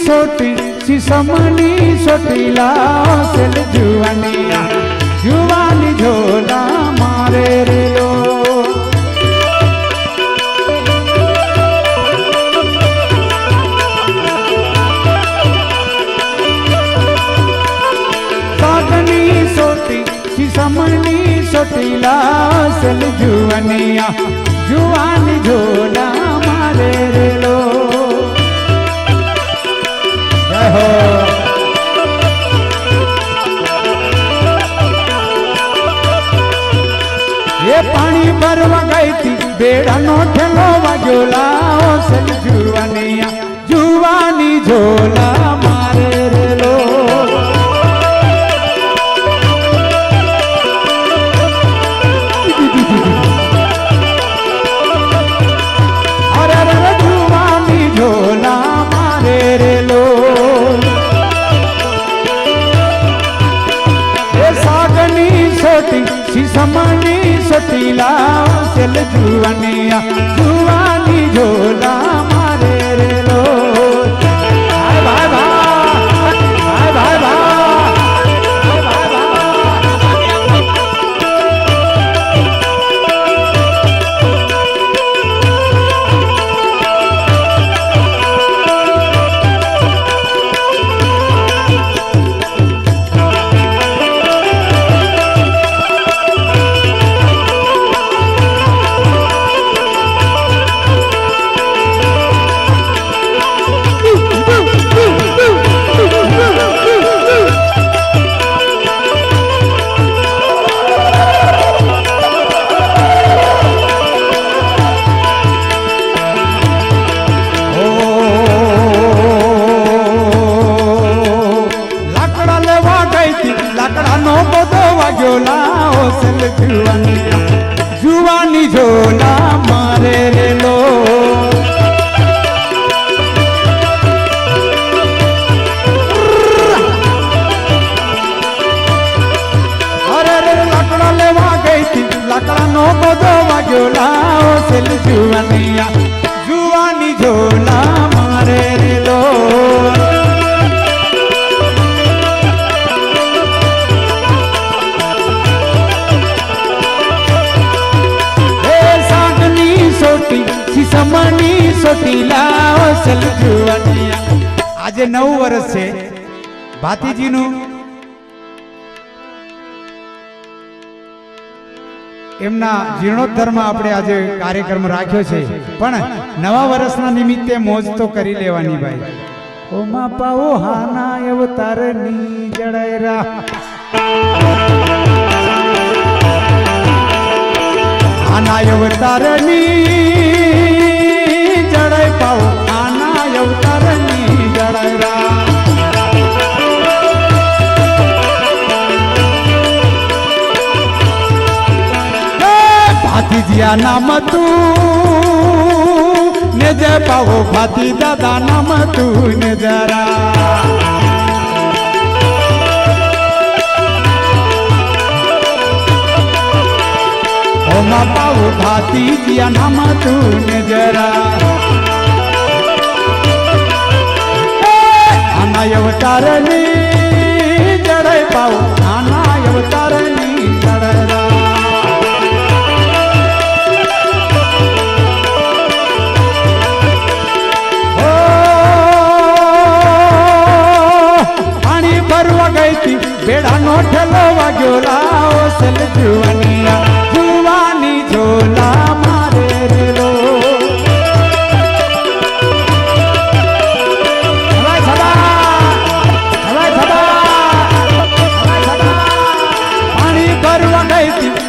सोटी शीशमनी सोटीला cell जुवानिया जुवानी झोला मारे रे लो सागनी सोटी शीशमनी सोटीला सेल जुवानिया जुवानी झोला मारे रे लो ये पानी भरवा गई थी बेड़ा नो ठेलो वाजोला सल जुवानिया जुवानी झोला मारे रे लो अरे रे जुवानी झोला मारे रे लो सागनी सोटी शीशमनी सोटीला सेल जुवानिया जुवानी झोला मारे रे लो भाई भाई भाई भाई भाई जुवानी झोला मारे रे लो अरे रे लकड़ा लेवा गई थी लकड़ा नो बदो वाजोला सेल जुवानिया जुवानी झोला मारे रे लो शीशमनी सोटीला सेल जुवानिया आज 9 વર્ષ છે ભાતીજીનું એમના જીર્ણોદ્ધારમાં આપણે આજે કાર્યક્રમ રાખ્યો છે પણ નવા વર્ષના નિમિત્તે મોજ તો કરી લેવાની ભાઈ ઓમા પાઓ હાના અવતારની જડાયરા આના અવતારની जड़ाई पाओ आना अवतारनी जड़ायरा भाती जिया नाम तू ने जय पाओ भाती दादा नाम तू ने जरा ओमा पाओ भाती जिया नाम तू ने जरा आना अवतारनी जड़ाई पाओ आना अवतारनी जड़रा ओ पानी भरवा गई थी बेड़ा नो ठेलो वाजोला सेल जुवानिया जुवानी झोला मारे रे लो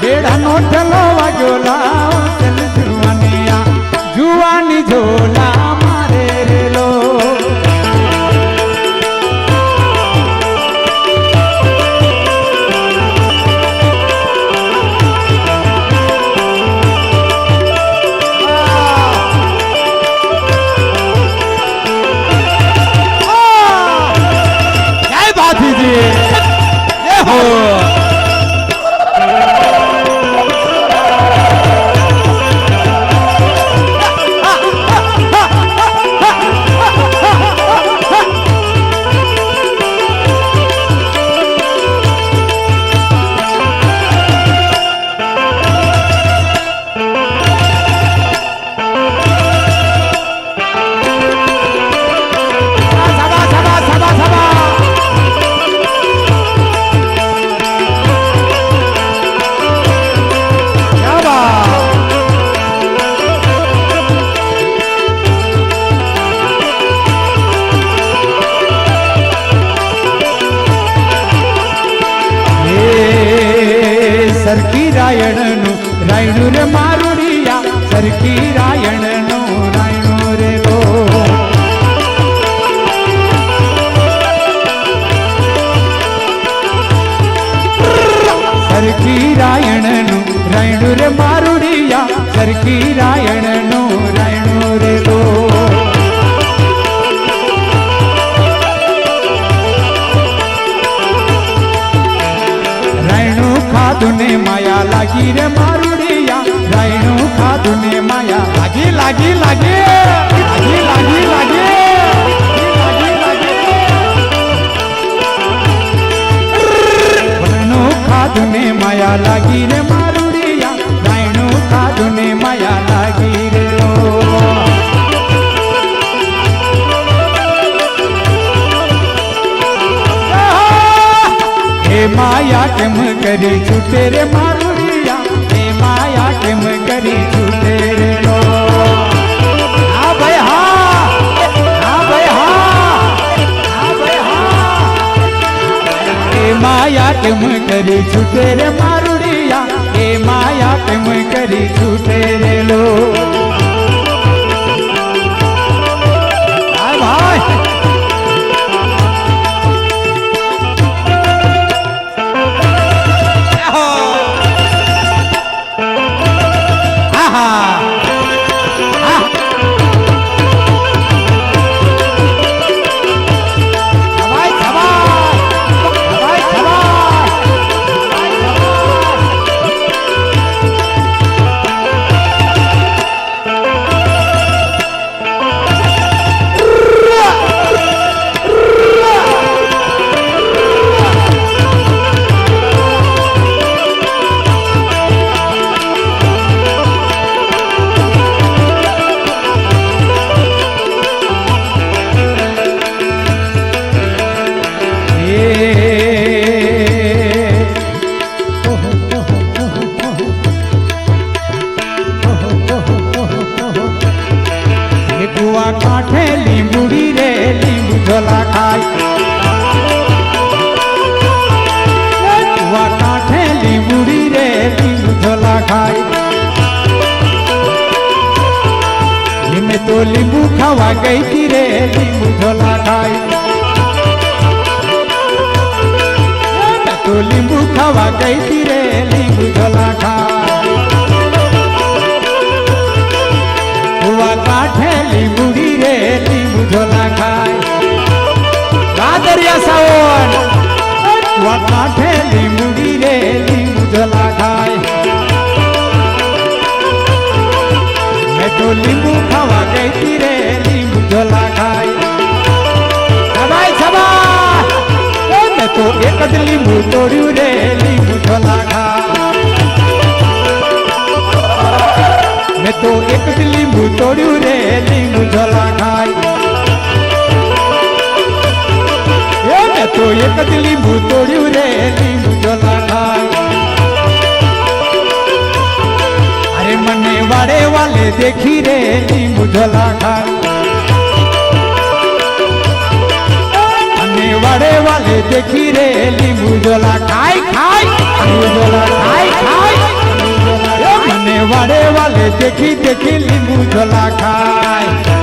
बेड़ा नो ठेलो वाजोला सेल जुवानिया जुवानी झोला मारे रे लो जय भाती जी સરખી રાયણનું રાયણું રે મારુડિયા સરખી રાયણનું રાયણું રે લો સરખી રાયણનું રાયણું રે મારુડિયા સરખી રાયણનું રાયણું રે લો રાયણું ખાધું ને માયા લાગી રે મારુડિયા રાયણું ખાધું ને માયા લાગી લાગી લાગી લાગી લાગી લાગી ખાધું ને માયા લાગી રે મારુડિયા રાયણું ખાધું ને માયા લાગી રે હે માયા કેમ કરી છૂટે રે મારુડિયા હે માયા કેમ કરી છૂટે રે લો હા ભાઈ હા હા ભાઈ હા હા ભાઈ હા હે માયા કેમ કરી છૂટે રે મારુડિયા હે માયા કેમ કરી છૂટે રે લો હા ભાઈ કુવા કાંઠે લીંબુડી રે લીંબુ ઝોલા ખાય કુવા કાંઠે લીંબુડી રે લીંબુ ઝોલા ખાય મેં તો લીંબુ ખાવા ગઈ હતી રે લીંબુ ઝોલા ખાય તો લીંબુ ખાવા ગઈ હતી રે લીંબુ ઝોલા ખાય કુવા કાંઠે લીંબુડી રે લીંબુ ઝોલા ખાય ગાદરિયા સાવન કુવા કાંઠે લીંબુડી રે લીંબુ ઝોલા ખાય મેં તો લીંબુ ખાવા ગઈ હતી રે લીંબુ ઝોલા ખાય સબાઈ સબાઈ મેં તો એક જ લીંબુ તોડ્યું રે લીંબુ ઝોલા ખાય મેં તો એક જ લીંબુ તોડ્યું રે લીંબુ ઝોલા ખાય મેં તો એક જ લીંબુ તોડ્યું રે લીંબુ ઝોલા ખાય અરે મને વાડે વાલે દેખી રે લીંબુ ઝોલા ખાય અને વાડે વાલે દેખી રે લીંબુ ઝોલા ખાય ખાય લીંબુ ઝોલા ખાય ખાય મને વાડે વાલે देखी देखी लींबू झोला खाए